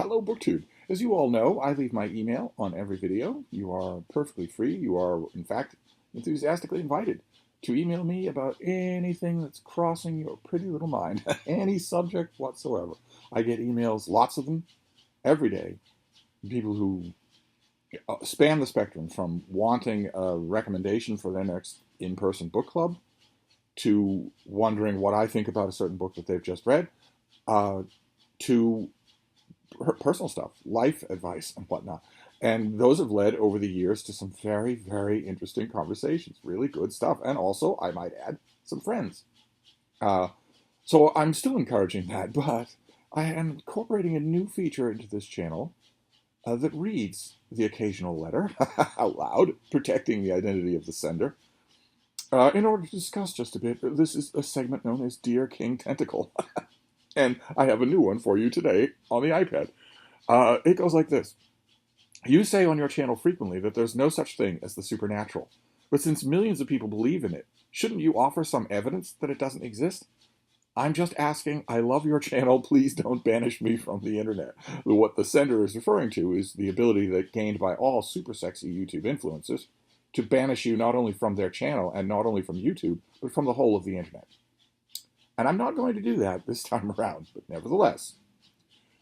Hello, BookTube. As you all know, I leave my email on every video. You are perfectly free. You are, in fact, enthusiastically invited to email me about anything that's crossing your pretty little mind, any subject whatsoever. I get emails, lots of them, every day. People who span the spectrum from wanting a recommendation for their next in-person book club to wondering what I think about a certain book that they've just read, uh, to personal stuff, life advice, and whatnot. And those have led over the years to some very, very interesting conversations, really good stuff. And also, I might add, some friends. Uh, so I'm still encouraging that, but I am incorporating a new feature into this channel that reads the occasional letter out loud, protecting the identity of the sender. In order to discuss just a bit, this is a segment known as Dear King Tentacle. And I have a new one for you today on the iPad. It goes like this. You say on your channel frequently that there's no such thing as the supernatural. But since millions of people believe in it, shouldn't you offer some evidence that it doesn't exist? I'm just asking, I love your channel, please don't banish me from the internet. What the sender is referring to is the ability that gained by all super sexy YouTube influencers to banish you not only from their channel and not only from YouTube, but from the whole of the internet. And I'm not going to do that this time around, but nevertheless,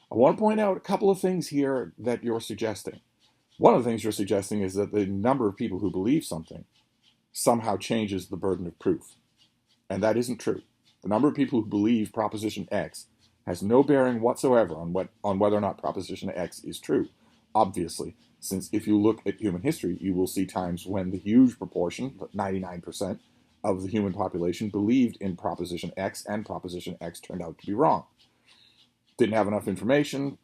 I want to point out a couple of things here that you're suggesting. One of the things you're suggesting is that the number of people who believe something somehow changes the burden of proof. And that isn't true. The number of people who believe Proposition X has no bearing whatsoever on whether or not Proposition X is true. Obviously, since if you look at human history, you will see times when the huge proportion, 99%, of the human population believed in Proposition X, and Proposition X turned out to be wrong. Didn't have enough information,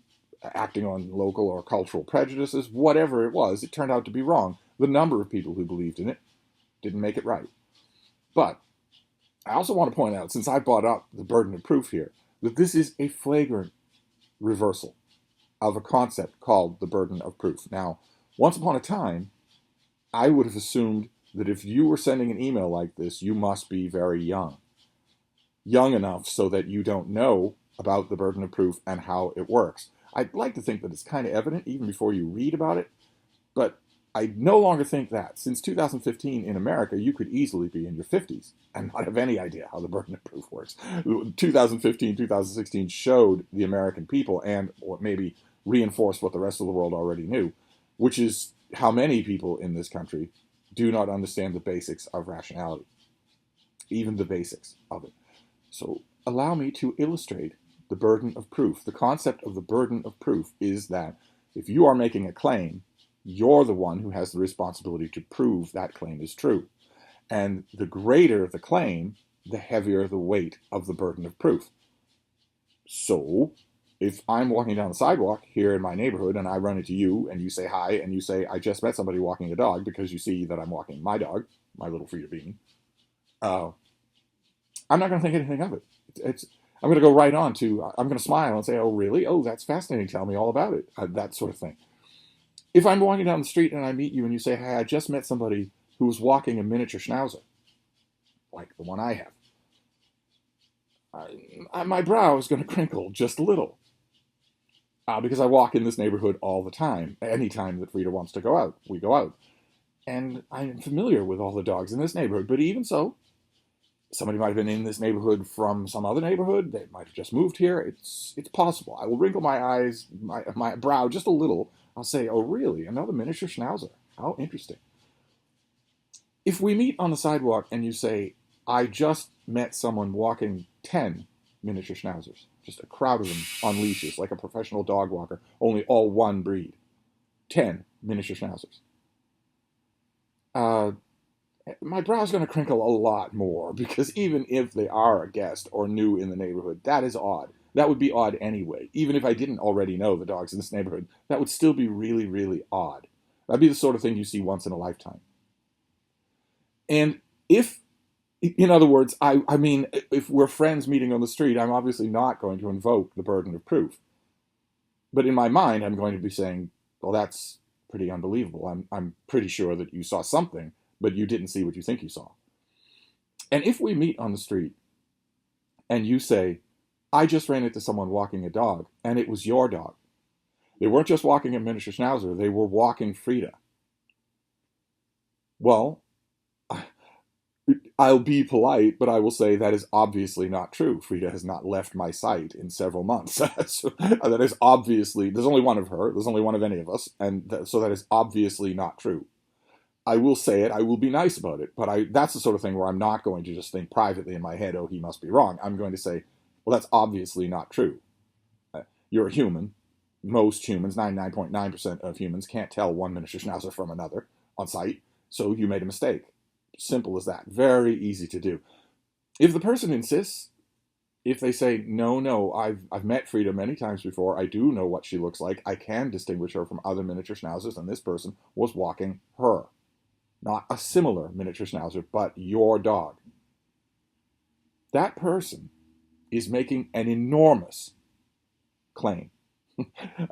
acting on local or cultural prejudices, whatever it was, it turned out to be wrong. The number of people who believed in it didn't make it right. But I also want to point out, since I brought up the burden of proof here, that this is a flagrant reversal of a concept called the burden of proof. Now, once upon a time, I would have assumed that if you were sending an email like this, you must be very young. Young enough so that you don't know about the burden of proof and how it works. I'd like to think that it's kind of evident even before you read about it, but I no longer think that. Since 2015 in America, you could easily be in your 50s and not have any idea how the burden of proof works. 2015, 2016 showed the American people, and or maybe reinforced what the rest of the world already knew, which is how many people in this country do not understand the basics of rationality, even the basics of it. So allow me to illustrate the burden of proof. The concept of the burden of proof is that if you are making a claim, you're the one who has the responsibility to prove that claim is true. And the greater the claim, the heavier the weight of the burden of proof. So if I'm walking down the sidewalk here in my neighborhood and I run into you and you say hi and you say, I just met somebody walking a dog, because you see that I'm walking my dog, my little Frida Bean, I'm not going to think anything of it. I'm going to go right on to, I'm going to smile and say, oh, really? Oh, that's fascinating. Tell me all about it. That sort of thing. If I'm walking down the street and I meet you and you say, hey, I just met somebody who was walking a miniature schnauzer, like the one I have, my brow is going to crinkle just a little. Because I walk in this neighborhood all the time. Anytime that Frida wants to go out, we go out. And I'm familiar with all the dogs in this neighborhood. But even so, somebody might have been in this neighborhood from some other neighborhood. They might have just moved here. It's possible. I will wrinkle my eyes, my brow just a little. I'll say, oh, really? Another miniature schnauzer? How interesting. If we meet on the sidewalk and you say, I just met someone walking 10 miniature schnauzers, just a crowd of them on leashes, like a professional dog walker, only all one breed. 10 miniature schnauzers. My brow's going to crinkle a lot more, because even if they are a guest or new in the neighborhood, that is odd. That would be odd anyway. Even if I didn't already know the dogs in this neighborhood, that would still be really, really odd. That'd be the sort of thing you see once in a lifetime. And if, in other words, I mean, if we're friends meeting on the street, I'm obviously not going to invoke the burden of proof. But in my mind, I'm going to be saying, well, that's pretty unbelievable. I'm pretty sure that you saw something, but you didn't see what you think you saw. And if we meet on the street and you say, I just ran into someone walking a dog and it was your dog, They weren't just walking a miniature schnauzer, they were walking Frida. Well, I'll be polite, but I will say that is obviously not true. Frida has not left my sight in several months. So, that is obviously, there's only one of her, there's only one of any of us, and so that is obviously not true. I will say it, I will be nice about it, but that's the sort of thing where I'm not going to just think privately in my head, oh, he must be wrong. I'm going to say, well, that's obviously not true. You're a human. Most humans, 99.9% of humans, can't tell one miniature schnauzer from another on sight, so you made a mistake. Simple as that. Very easy to do. If the person insists, if they say, no, I've met Frida many times before, I do know what she looks like, I can distinguish her from other miniature schnauzers, and this person was walking her. Not a similar miniature schnauzer, but your dog. That person is making an enormous claim.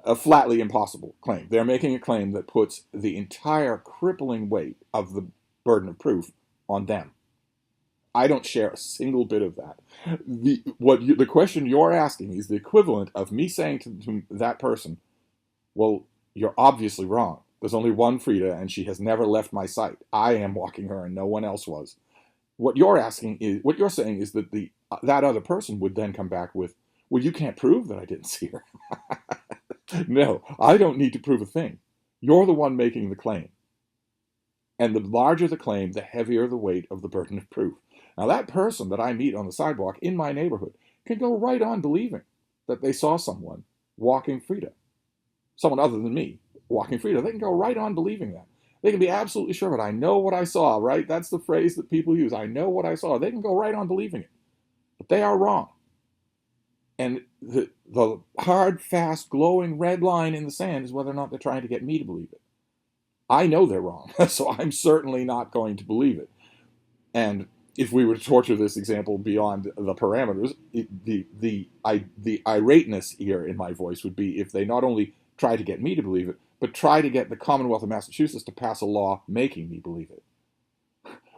A flatly impossible claim. They're making a claim that puts the entire crippling weight of the burden of proof on them. I don't share a single bit of that. The question you're asking is the equivalent of me saying to that person, well, you're obviously wrong. There's only one Frida, and she has never left my sight. I am walking her, and no one else was. What you're saying is that that other person would then come back with, well, you can't prove that I didn't see her. No, I don't need to prove a thing. You're the one making the claim. And the larger the claim, the heavier the weight of the burden of proof. Now, that person that I meet on the sidewalk in my neighborhood can go right on believing that they saw someone walking Frida. Someone other than me walking Frida. They can go right on believing that. They can be absolutely sure, but I know what I saw, right? That's the phrase that people use. I know what I saw. They can go right on believing it. But they are wrong. And the hard, fast, glowing red line in the sand is whether or not they're trying to get me to believe it. I know they're wrong, so I'm certainly not going to believe it. And if we were to torture this example beyond the parameters, the irateness here in my voice would be if they not only try to get me to believe it, but try to get the Commonwealth of Massachusetts to pass a law making me believe it.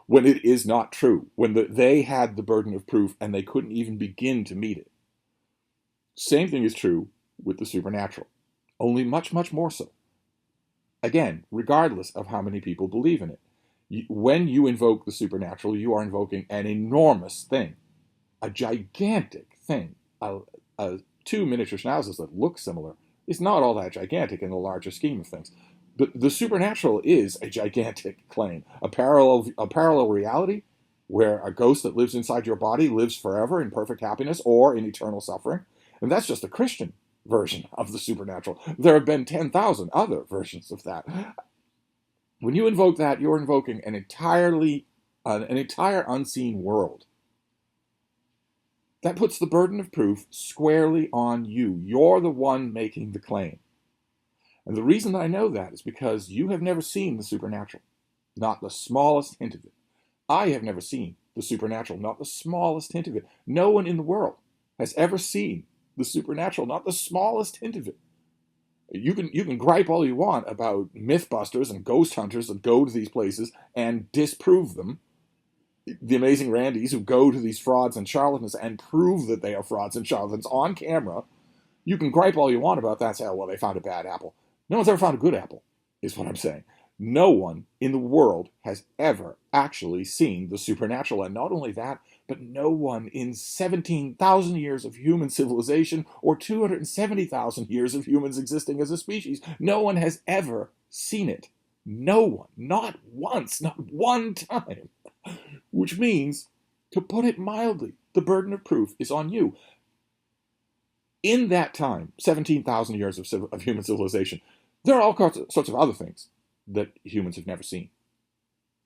When it is not true, when they had the burden of proof and they couldn't even begin to meet it. Same thing is true with the supernatural, only much, much more so. Again, regardless of how many people believe in it. When you invoke the supernatural, you are invoking an enormous thing, a gigantic thing. Two miniature schnauzers that look similar is not all that gigantic in the larger scheme of things. But the supernatural is a gigantic claim, a parallel reality where a ghost that lives inside your body lives forever in perfect happiness or in eternal suffering. And that's just a Christian version of the supernatural. There have been 10,000 other versions of that. When you invoke that, you're invoking an entire unseen world. That puts the burden of proof squarely on you. You're the one making the claim. And the reason that I know that is because you have never seen the supernatural. Not the smallest hint of it. I have never seen the supernatural. Not the smallest hint of it. No one in the world has ever seen the supernatural. Not the smallest hint of it. You can gripe all you want about mythbusters and ghost hunters that go to these places and disprove them. The amazing Randys who go to these frauds and charlatans and prove that they are frauds and charlatans on camera. You can gripe all you want about that and say, oh, well, they found a bad apple. No one's ever found a good apple, is what I'm saying. No one in the world has ever actually seen the supernatural. And not only that, but no one in 17,000 years of human civilization or 270,000 years of humans existing as a species, no one has ever seen it. No one. Not once. Not one time. Which means, to put it mildly, the burden of proof is on you. In that time, 17,000 years of human civilization, there are all sorts of other things that humans have never seen.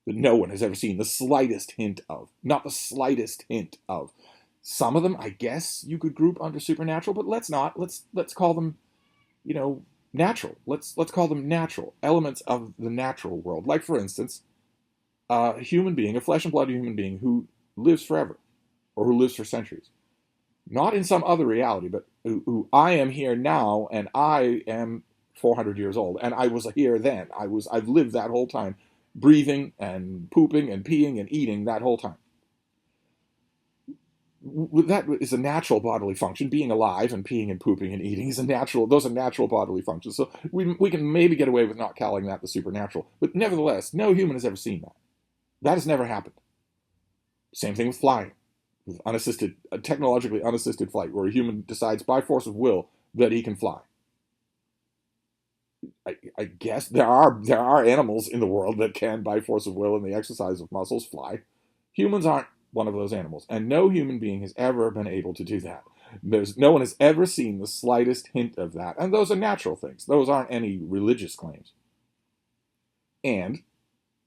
That no one has ever seen the slightest hint of. Not the slightest hint of. Some of them, I guess, you could group under supernatural, but let's not. Let's call them, natural. Let's call them natural. Elements of the natural world. Like, for instance, a human being, a flesh and blood human being who lives forever. Or who lives for centuries. Not in some other reality, but who I am here now, and I am 400 years old, and I was here then. I've lived that whole time, breathing and pooping and peeing and eating that whole time. That is a natural bodily function. Being alive and peeing and pooping and eating is a natural. Those are natural bodily functions. So we can maybe get away with not calling that the supernatural. But nevertheless, no human has ever seen that. That has never happened. Same thing with flying, with unassisted, technologically unassisted flight, where a human decides by force of will that he can fly. I guess there are animals in the world that can, by force of will and the exercise of muscles, fly. Humans aren't one of those animals, and no human being has ever been able to do that. No one has ever seen the slightest hint of that, and those are natural things. Those aren't any religious claims. And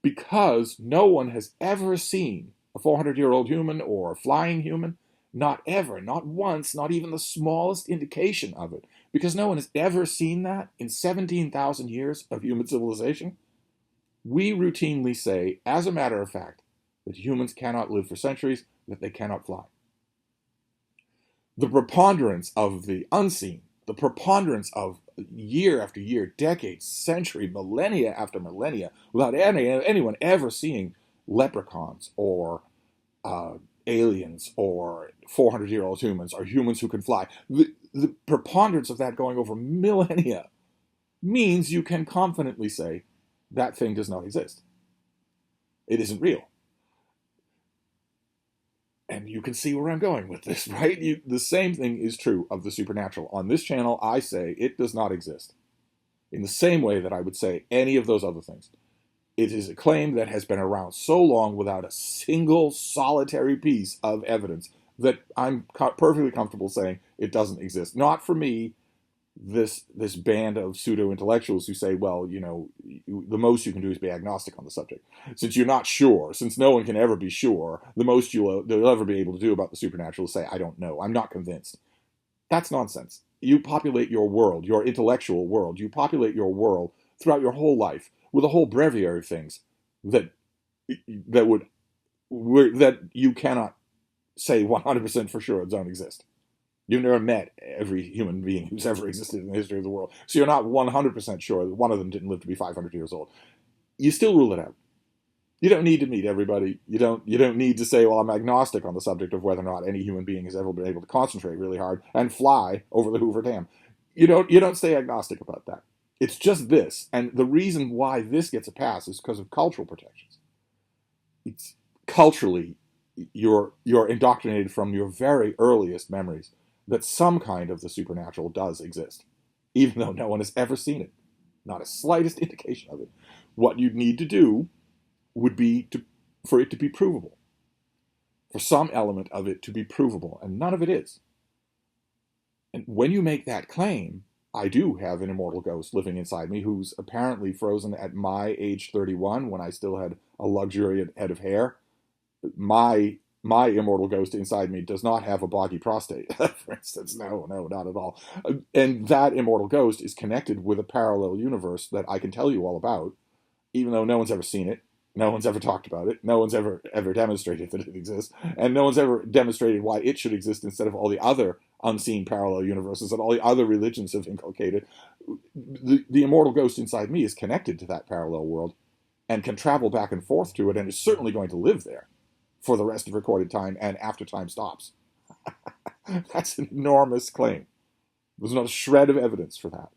because no one has ever seen a 400-year-old human or a flying human, not ever, not once, not even the smallest indication of it, because no one has ever seen that in 17,000 years of human civilization, we routinely say, as a matter of fact, that humans cannot live for centuries, that they cannot fly. The preponderance of the unseen, the preponderance of year after year, decades, century, millennia after millennia, without anyone ever seeing leprechauns or aliens or 400-year-old humans or humans who can fly. The preponderance of that going over millennia means you can confidently say that thing does not exist. It isn't real. And you can see where I'm going with this, right? The same thing is true of the supernatural. On this channel, I say it does not exist. In the same way that I would say any of those other things. It is a claim that has been around so long without a single solitary piece of evidence that I'm perfectly comfortable saying it doesn't exist. Not for me, this band of pseudo-intellectuals who say, well, the most you can do is be agnostic on the subject. Since you're not sure, since no one can ever be sure, the most they'll ever be able to do about the supernatural is say, I don't know, I'm not convinced. That's nonsense. You populate your world, your intellectual world, you populate your world throughout your whole life with a whole breviary of things that you cannot say 100% for sure don't exist. You've never met every human being who's ever existed in the history of the world, so you're not 100% sure that one of them didn't live to be 500 years old. You still rule it out. You don't need to meet everybody. You don't need to say, well, I'm agnostic on the subject of whether or not any human being has ever been able to concentrate really hard and fly over the Hoover Dam. You don't stay agnostic about that. It's just this, and the reason why this gets a pass is because of cultural protections. It's culturally, you're indoctrinated from your very earliest memories that some kind of the supernatural does exist, even though no one has ever seen it. Not a slightest indication of it. What you'd need to do would be for it to be provable. For some element of it to be provable, and none of it is. And when you make that claim, I do have an immortal ghost living inside me who's apparently frozen at my age 31 when I still had a luxuriant head of hair. My immortal ghost inside me does not have a boggy prostate, for instance. No, not at all. And that immortal ghost is connected with a parallel universe that I can tell you all about, even though no one's ever seen it. No one's ever talked about it. No one's ever demonstrated that it exists. And no one's ever demonstrated why it should exist instead of all the other unseen parallel universes that all the other religions have inculcated. The immortal ghost inside me is connected to that parallel world and can travel back and forth to it and is certainly going to live there for the rest of recorded time and after time stops. That's an enormous claim. There's not a shred of evidence for that.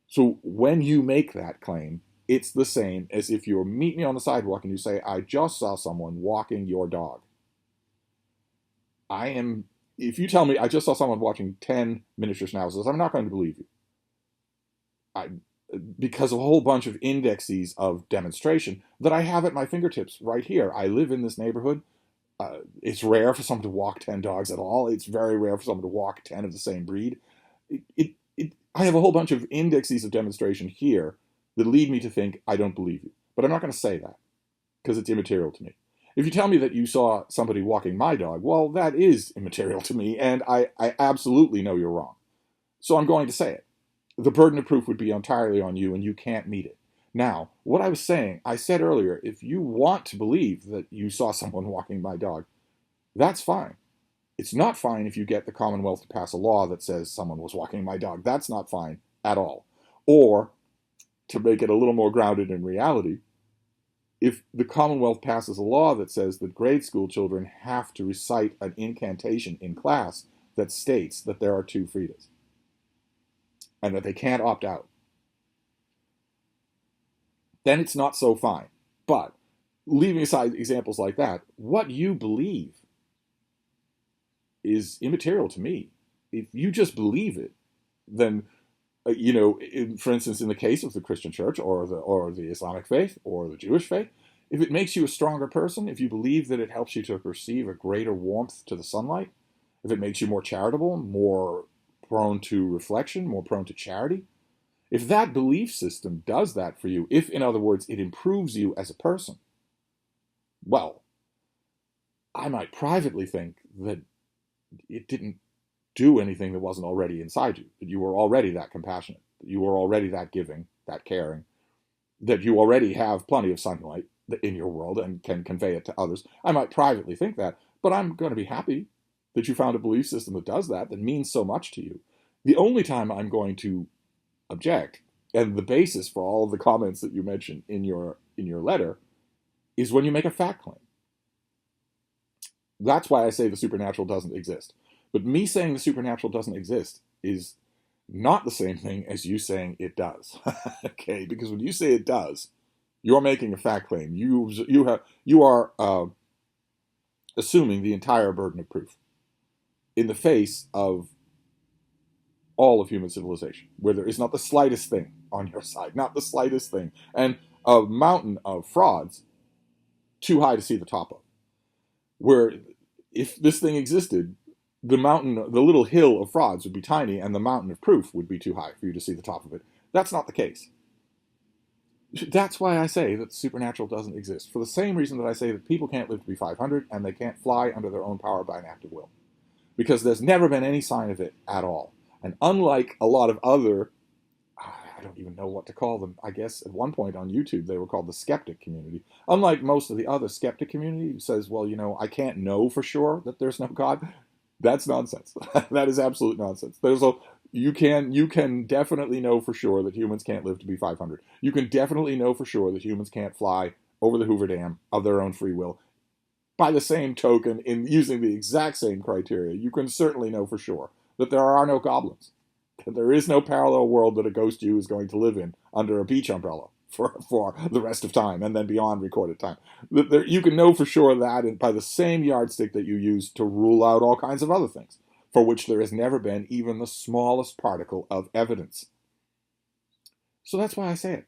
So when you make that claim, it's the same as if you meet me on the sidewalk and you say, I just saw someone walking your dog. If you tell me I just saw someone watching 10 miniature schnauzers, I'm not going to believe you. Because of a whole bunch of indexes of demonstration that I have at my fingertips right here. I live in this neighborhood. It's rare for someone to walk 10 dogs at all. It's very rare for someone to walk 10 of the same breed. I have a whole bunch of indexes of demonstration here that lead me to think I don't believe you. But I'm not going to say that because it's immaterial to me. If you tell me that you saw somebody walking my dog, well, that is immaterial to me, and I absolutely know you're wrong. So I'm going to say it. The burden of proof would be entirely on you, and you can't meet it. Now, what I was saying, I said earlier, if you want to believe that you saw someone walking my dog, that's fine. It's not fine if you get the Commonwealth to pass a law that says someone was walking my dog. That's not fine at all. Or, to make it a little more grounded in reality, if the Commonwealth passes a law that says that grade school children have to recite an incantation in class that states that there are two Fridas and that they can't opt out, then it's not so fine. But leaving aside examples like that, what you believe is immaterial to me. If you just believe it, then for instance, in the case of the Christian Church or the Islamic faith or the Jewish faith, if it makes you a stronger person, if you believe that it helps you to perceive a greater warmth to the sunlight, if it makes you more charitable, more prone to reflection, more prone to charity, if that belief system does that for you, if, in other words, it improves you as a person, well, I might privately think that it didn't do anything that wasn't already inside you, that you were already that compassionate, that you were already that giving, that caring, that you already have plenty of sunlight in your world and can convey it to others. I might privately think that, but I'm going to be happy that you found a belief system that does that, that means so much to you. The only time I'm going to object, and the basis for all of the comments that you mentioned in your letter, is when you make a fact claim. That's why I say the supernatural doesn't exist. But me saying the supernatural doesn't exist is not the same thing as you saying it does. Okay, because when you say it does, you're making a fact claim. You are assuming the entire burden of proof in the face of all of human civilization, where there is not the slightest thing on your side, not the slightest thing, and a mountain of frauds too high to see the top of. Where if this thing existed, the little hill of frauds would be tiny, and the mountain of proof would be too high for you to see the top of it. That's not the case. That's why I say that the supernatural doesn't exist. For the same reason that I say that people can't live to be 500 and they can't fly under their own power by an act of will. Because there's never been any sign of it at all. And unlike a lot of other, I don't even know what to call them, I guess at one point on YouTube they were called the skeptic community. Unlike most of the other skeptic community who says, well, I can't know for sure that there's no God. That's nonsense. That is absolute nonsense. You can definitely know for sure that humans can't live to be 500. You can definitely know for sure that humans can't fly over the Hoover Dam of their own free will. By the same token, in using the exact same criteria, you can certainly know for sure that there are no goblins. That there is no parallel world that a ghost you is going to live in under a beach umbrella for the rest of time and then beyond recorded time. You can know for sure that by the same yardstick that you use to rule out all kinds of other things, for which there has never been even the smallest particle of evidence. So that's why I say it.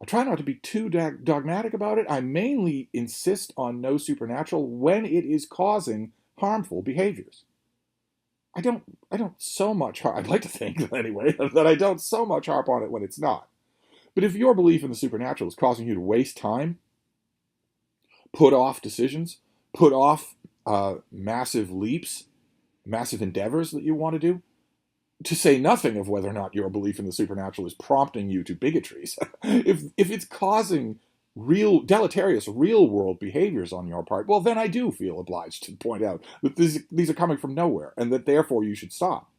I try not to be too dogmatic about it. I mainly insist on no supernatural when it is causing harmful behaviors. I don't so much, I'd like to think anyway, that I don't so much harp on it when it's not. But if your belief in the supernatural is causing you to waste time, put off decisions, put off massive leaps, massive endeavors that you want to do, to say nothing of whether or not your belief in the supernatural is prompting you to bigotries, if it's causing deleterious real-world behaviors on your part, well, then I do feel obliged to point out that these are coming from nowhere and that therefore you should stop.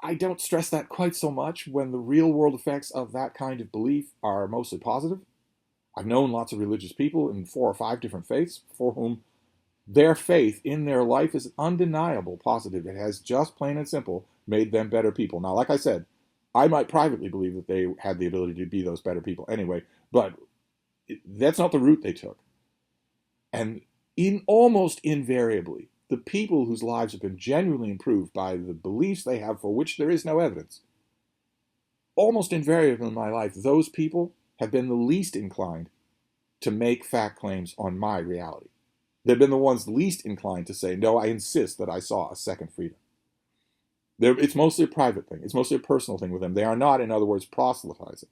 I don't stress that quite so much when the real-world effects of that kind of belief are mostly positive. I've known lots of religious people in 4 or 5 different faiths for whom their faith in their life is undeniable positive. It has just plain and simple made them better people. Now, like I said, I might privately believe that they had the ability to be those better people anyway, but that's not the route they took. And almost invariably, the people whose lives have been genuinely improved by the beliefs they have for which there is no evidence, almost invariably in my life, those people have been the least inclined to make fact claims on my reality. They've been the ones least inclined to say, no, I insist that I saw a second freedom. It's mostly a private thing. It's mostly a personal thing with them. They are not, in other words, proselytizing.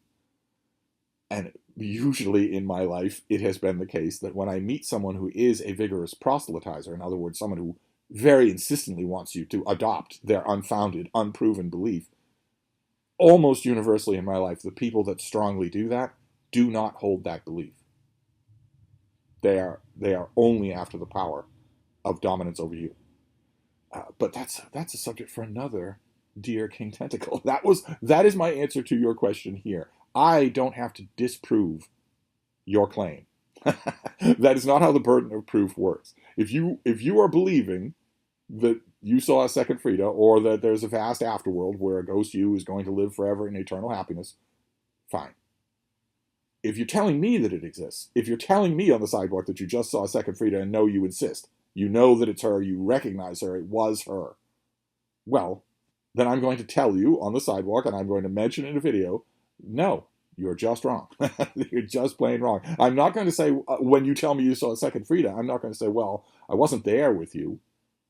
And usually in my life, it has been the case that when I meet someone who is a vigorous proselytizer, in other words, someone who very insistently wants you to adopt their unfounded, unproven belief, almost universally in my life, the people that strongly do that do not hold that belief. They are only after the power of dominance over you. But that's a subject for another, dear King Tentacle. That is my answer to your question here. I don't have to disprove your claim. That is not how the burden of proof works. If you are believing that you saw a second Frida, or that there's a vast afterworld where a ghost you is going to live forever in eternal happiness, fine. If you're telling me that it exists, if you're telling me on the sidewalk that you just saw a second Frida and know you insist, you know that it's her, you recognize her, it was her, well, then I'm going to tell you on the sidewalk, and I'm going to mention in a video, no, you're just wrong. You're just plain wrong. I'm not going to say, when you tell me you saw a second Frida, I'm not going to say, well, I wasn't there with you,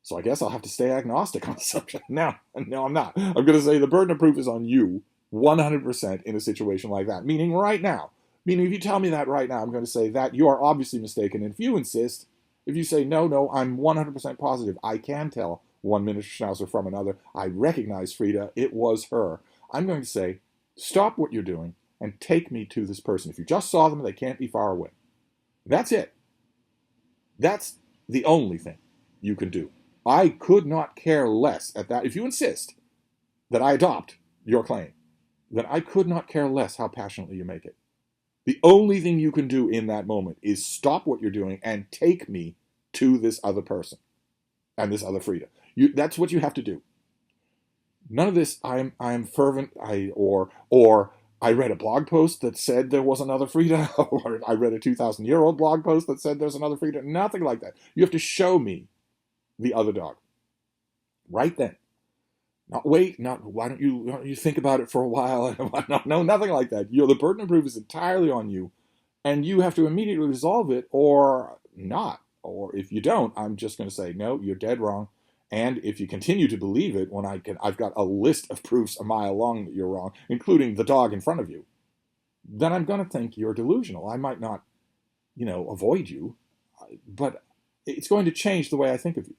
so I guess I'll have to stay agnostic on the subject. No, I'm not. I'm going to say the burden of proof is on you 100% in a situation like that, meaning right now. Meaning if you tell me that right now, I'm going to say that you are obviously mistaken. And if you insist, if you say, no, I'm 100% positive, I can tell one miniature schnauzer from another, I recognize Frida, it was her, I'm going to say, stop what you're doing and take me to this person. If you just saw them, they can't be far away. That's it. That's the only thing you can do. I could not care less at that. If you insist that I adopt your claim, then I could not care less how passionately you make it. The only thing you can do in that moment is stop what you're doing and take me to this other person and this other Frida. That's what you have to do. None of this, I'm fervent, or I read a blog post that said there was another Frida, or I read a 2,000-year-old blog post that said there's another Frida. Nothing like that. You have to show me the other dog. Right then. Not wait, not why don't you think about it for a while? No, nothing like that. The burden of proof is entirely on you, and you have to immediately resolve it or not. Or if you don't, I'm just going to say, no, you're dead wrong. And if you continue to believe it, when I've got a list of proofs a mile long that you're wrong, including the dog in front of you, then I'm going to think you're delusional. I might not, avoid you, but it's going to change the way I think of you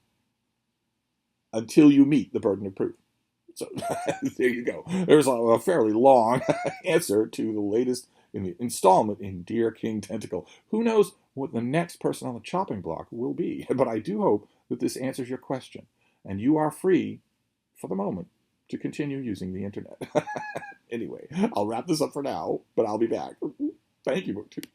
until you meet the burden of proof. So there you go. There's a fairly long answer to the latest in the installment in Dear King Tentacle. Who knows what the next person on the chopping block will be? But I do hope that this answers your question, and you are free, for the moment, to continue using the internet. Anyway, I'll wrap this up for now, but I'll be back. Thank you, BookTube.